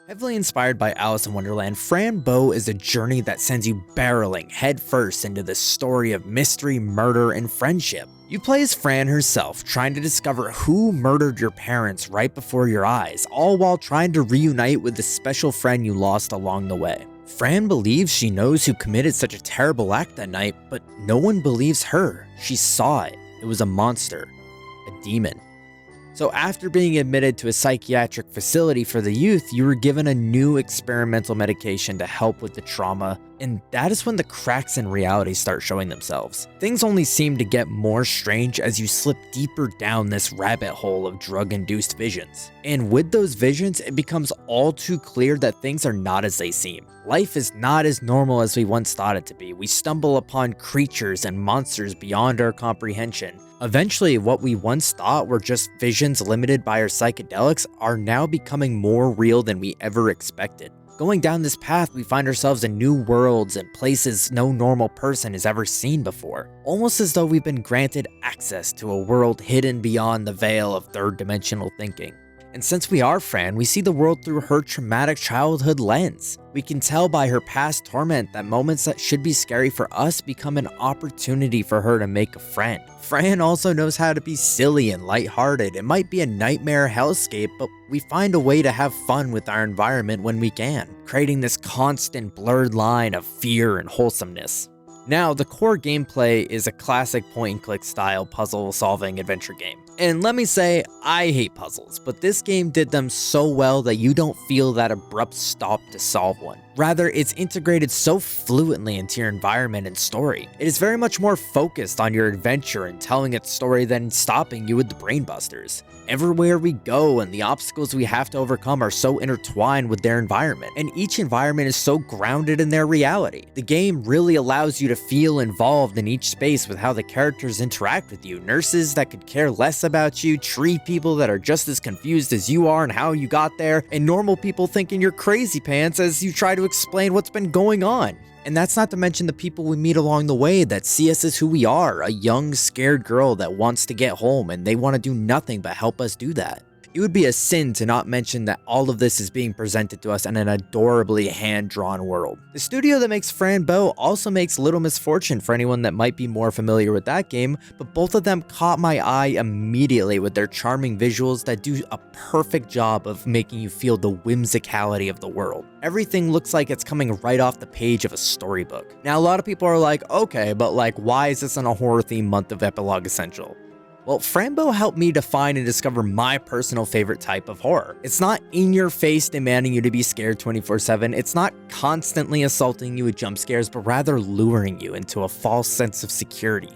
Heavily inspired by Alice in Wonderland, Fran is a journey that sends you barreling headfirst into the story of mystery, murder, and friendship. You play as Fran herself, trying to discover who murdered your parents right before your eyes, all while trying to reunite with the special friend you lost along the way. Fran believes she knows who committed such a terrible act that night, but no one believes her. She saw it. It was a monster, a demon. So after being admitted to a psychiatric facility for the youth, you were given a new experimental medication to help with the trauma, and that is when the cracks in reality start showing themselves. Things only seem to get more strange as you slip deeper down this rabbit hole of drug-induced visions. And with those visions, it becomes all too clear that things are not as they seem. Life is not as normal as we once thought it to be. We stumble upon creatures and monsters beyond our comprehension. Eventually, what we once thought were just visions limited by our psychedelics are now becoming more real than we ever expected. Going down this path, we find ourselves in new worlds and places no normal person has ever seen before, almost as though we've been granted access to a world hidden beyond the veil of third-dimensional thinking. And since we are Fran, we see the world through her traumatic childhood lens. We can tell by her past torment that moments that should be scary for us become an opportunity for her to make a friend. Fran also knows how to be silly and lighthearted. It might be a nightmare hellscape, but we find a way to have fun with our environment when we can, creating this constant blurred line of fear and wholesomeness. Now, the core gameplay is a classic point-and-click style puzzle-solving adventure game. And let me say, I hate puzzles, but this game did them so well that you don't feel that abrupt stop to solve one. Rather, it's integrated so fluently into your environment and story. It is very much more focused on your adventure and telling its story than stopping you with the brainbusters. Everywhere we go and the obstacles we have to overcome are so intertwined with their environment, and each environment is so grounded in their reality. The game really allows you to feel involved in each space with how the characters interact with you. Nurses that could care less about you, tree people that are just as confused as you are and how you got there, and normal people thinking you're crazy pants as you try to explain what's been going on. And that's not to mention the people we meet along the way that see us as who we are, a young, scared girl that wants to get home, and they want to do nothing but help us do that. It would be a sin to not mention that all of this is being presented to us in an adorably hand-drawn world. The studio that makes Fran also makes Little Misfortune for anyone that might be more familiar with that game, but both of them caught my eye immediately with their charming visuals that do a perfect job of making you feel the whimsicality of the world. Everything looks like it's coming right off the page of a storybook. Now, a lot of people are like, okay, but why is this in a horror-themed month of Epilogue Essential? Well, Fran helped me define and discover my personal favorite type of horror. It's not in your face demanding you to be scared 24/7. It's not constantly assaulting you with jump scares, but rather luring you into a false sense of security,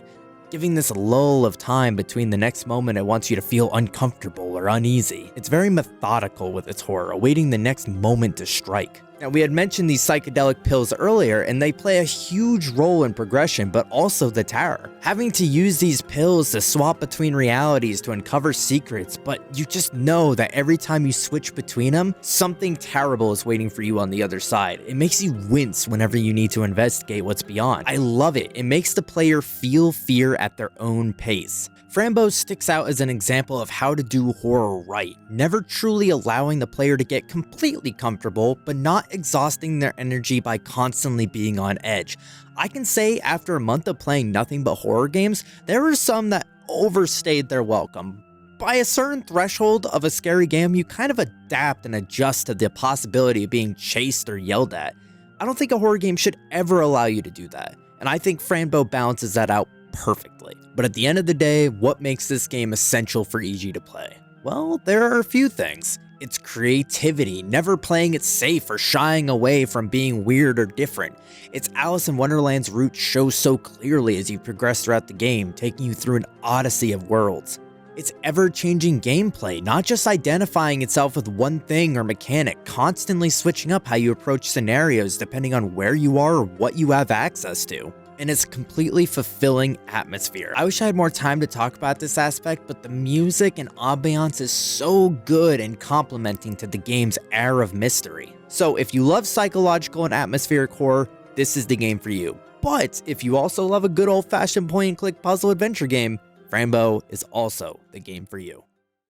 giving this lull of time between the next moment it wants you to feel uncomfortable or uneasy. It's very methodical with its horror, awaiting the next moment to strike. Now, we had mentioned these psychedelic pills earlier, and they play a huge role in progression, but also the terror. Having to use these pills to swap between realities to uncover secrets, but you just know that every time you switch between them, something terrible is waiting for you on the other side. It makes you wince whenever you need to investigate what's beyond. I love it. It makes the player feel fear at their own pace. Fran sticks out as an example of how to do horror right, never truly allowing the player to get completely comfortable, but not exhausting their energy by constantly being on edge. I can say after a month of playing nothing but horror games, there were some that overstayed their welcome. By a certain threshold of a scary game, you kind of adapt and adjust to the possibility of being chased or yelled at. I don't think a horror game should ever allow you to do that, and I think Fran balances that out perfectly. But at the end of the day, what makes this game essential for EG to play? Well, there are a few things. It's creativity, never playing it safe or shying away from being weird or different. It's Alice in Wonderland's roots show so clearly as you progress throughout the game, taking you through an odyssey of worlds. It's ever-changing gameplay, not just identifying itself with one thing or mechanic, constantly switching up how you approach scenarios depending on where you are or what you have access to. And it's a completely fulfilling atmosphere. I wish I had more time to talk about this aspect, but the music and ambiance is so good and complementing to the game's air of mystery. So if you love psychological and atmospheric horror, this is the game for you. But if you also love a good old-fashioned point-and-click puzzle adventure game, Fran is also the game for you.